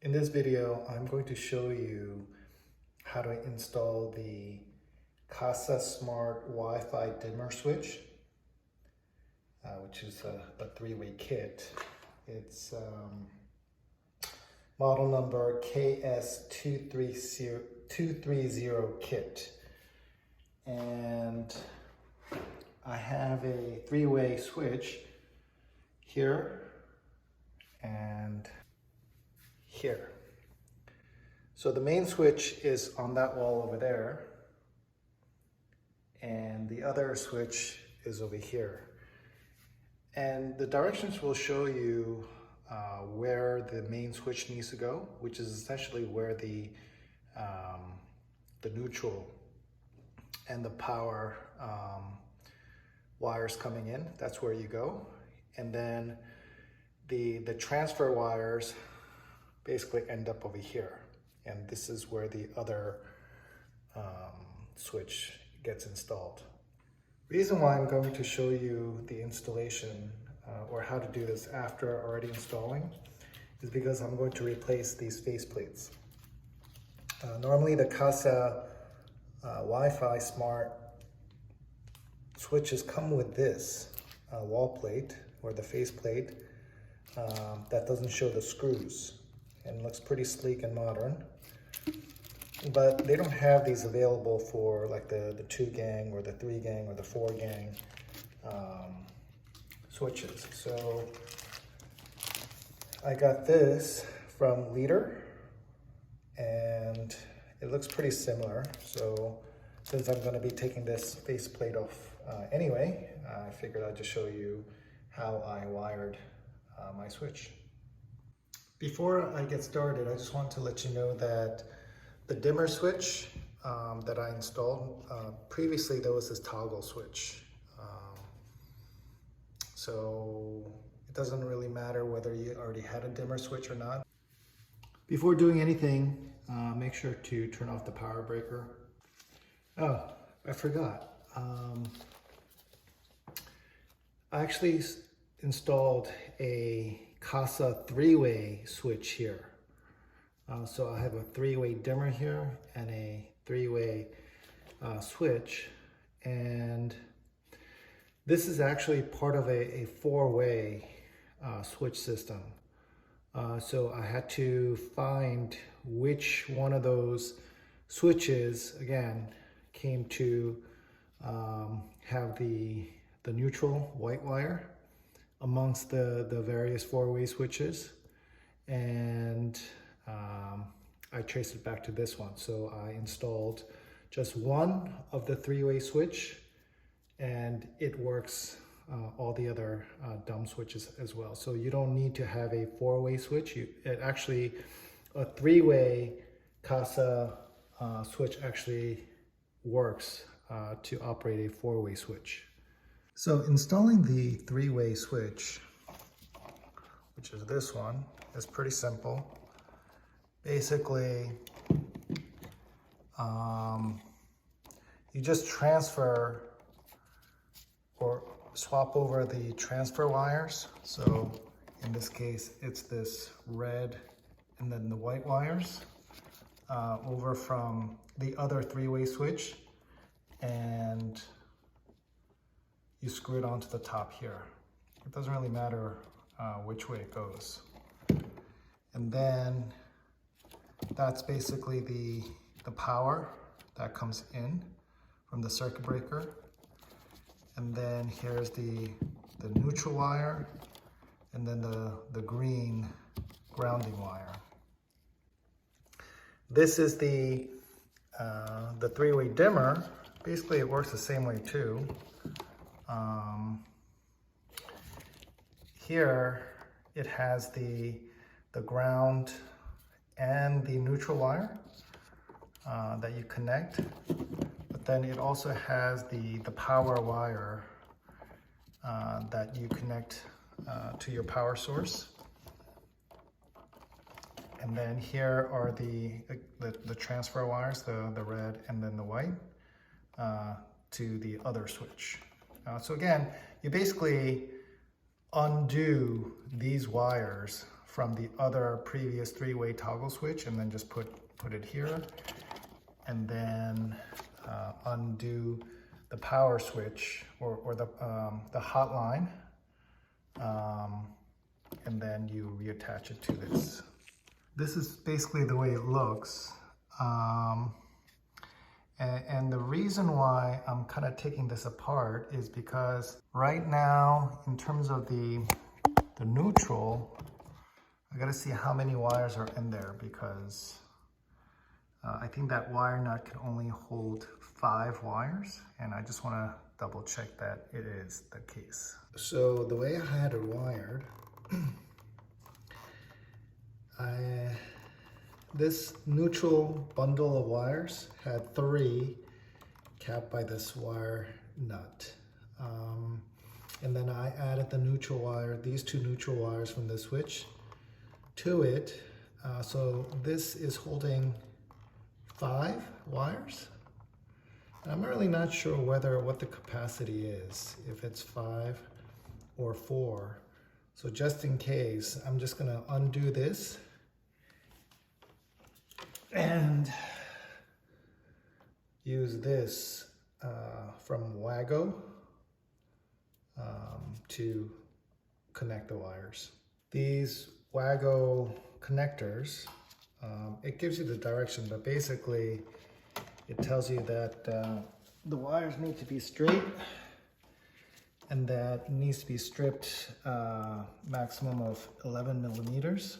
In this video, I'm going to show you how to install the Kasa Smart Wi-Fi dimmer switch, which is a three-way kit. It's model number KS230 kit. And I have a three-way switch here and here. So the main switch is on that wall over there, and the other switch is over here. And the directions will show you where the main switch needs to go, which is essentially where the neutral and the power wires coming in. That's where you go. And then the transfer wires basically end up over here. And this is where the other switch gets installed. Reason why I'm going to show you the installation or how to do this after already installing is because I'm going to replace these faceplates. Normally the Kasa Wi-Fi Smart switches come with this wall plate or the faceplate that doesn't show the screws and looks pretty sleek and modern. But they don't have these available for like the 2 gang or the 3 gang or the 4 gang switches. So I got this from Leader and it looks pretty similar. So since I'm going to be taking this faceplate off anyway, I figured I'd just show you how I wired my switch. Before I get started, I just want to let you know that the dimmer switch that I installed, previously there was this toggle switch. So it doesn't really matter whether you already had a dimmer switch or not. Before doing anything, make sure to turn off the power breaker. Oh, I forgot. I actually installed a Kasa 3-way switch here. So I have a 3-way dimmer here and a 3-way switch, and this is actually part of a 4-way switch system. So I had to find which one of those switches, again, came to have the neutral white wire amongst the various 4-way switches, and I traced it back to this one. So I installed just one of the 3-way switch, and it works all the other dumb switches as well. So you don't need to have a 4-way switch. A 3-way Kasa switch actually works to operate a 4-way switch. So installing the 3-way switch, which is this one, is pretty simple. Basically, you just transfer or swap over the transfer wires. So in this case, it's this red and then the white wires over from the other 3-way switch, and you screw it onto the top here. It doesn't really matter which way it goes. And then that's basically the power that comes in from the circuit breaker. And then here's the neutral wire, and then the green grounding wire. This is the 3-way dimmer. Basically it works the same way too. Here it has the ground and the neutral wire that you connect, but then it also has the power wire that you connect to your power source. And then here are the transfer wires, the red and then the white, to the other switch. So again, you basically undo these wires from the other previous three-way toggle switch, and then just put it here, and then undo the power switch or the hotline, and then you reattach it to this. This is basically the way it looks. And the reason why I'm kind of taking this apart is because right now, in terms of the neutral, I gotta see how many wires are in there, because I think that wire nut can only hold 5 wires, and I just want to double check that it is the case. So the way I had it wired, this neutral bundle of wires had 3 capped by this wire nut. And then I added the neutral wire, these 2 neutral wires from the switch to it. So this is holding 5 wires. And I'm really not sure what the capacity is, if it's 5 or 4. So just in case, I'm just gonna undo this and use this from Wago to connect the wires. These Wago connectors, it gives you the direction, but basically it tells you that the wires need to be straight, and that it needs to be stripped maximum of 11 millimeters.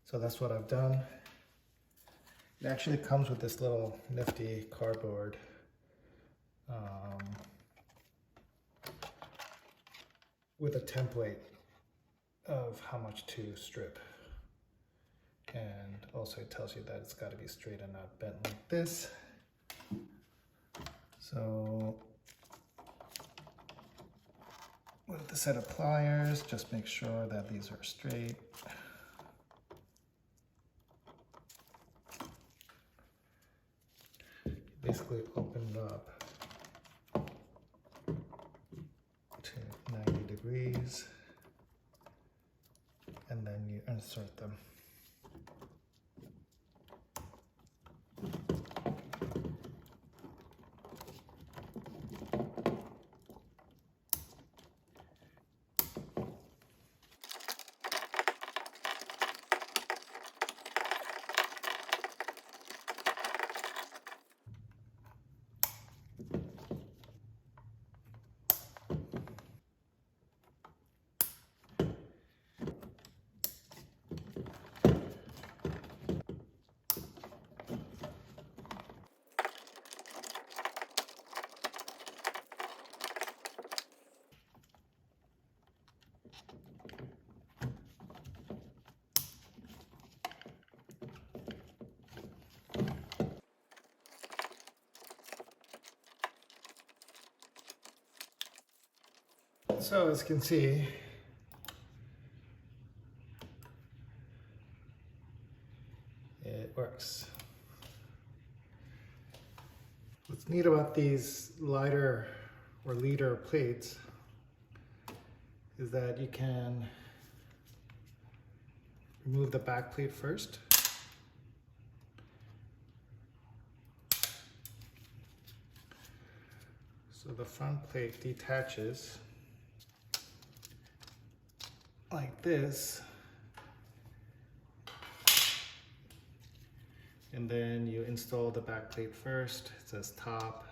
So that's what I've done. It actually comes with this little nifty cardboard with a template of how much to strip. And also it tells you that it's got to be straight and not bent like this. So with the set of pliers, just make sure that these are straight. Basically open it up to 90 degrees, and then you insert them. So as you can see, it works. What's neat about these lighter or leader plates is that you can remove the back plate first. So the front plate detaches like this, and then you install the back plate first. It says top.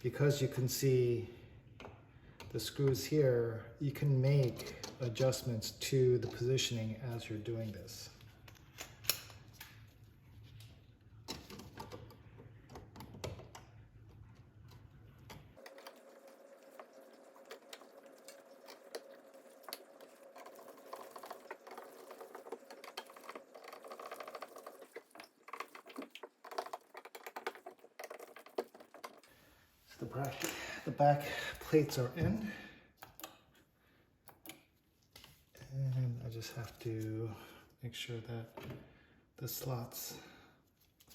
Because you can see the screws here, you can make adjustments to the positioning as you're doing this. The back plates are in, and I just have to make sure that the slots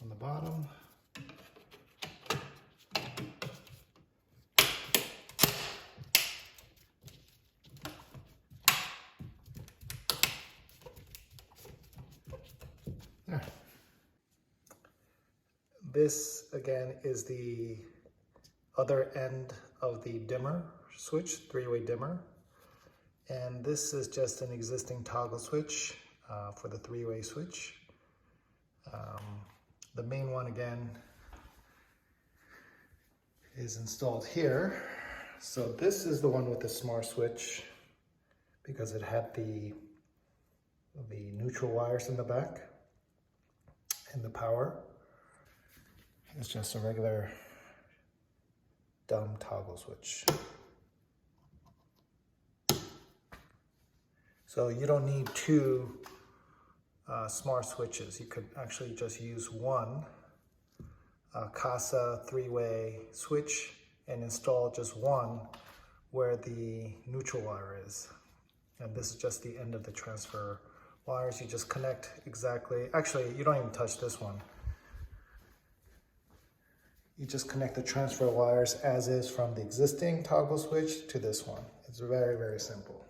on the bottom this again is the other end of the dimmer switch, three-way dimmer. And this is just an existing toggle switch for the three-way switch. The main one again is installed here. So this is the one with the smart switch because it had the neutral wires in the back, and the power is just a regular dumb toggle switch. So you don't need two smart switches. You could actually just use one Kasa three-way switch and install just one where the neutral wire is. And this is just the end of the transfer wires. You just connect exactly, actually you don't even touch this one. You just connect the transfer wires as is from the existing toggle switch to this one. It's very, very simple.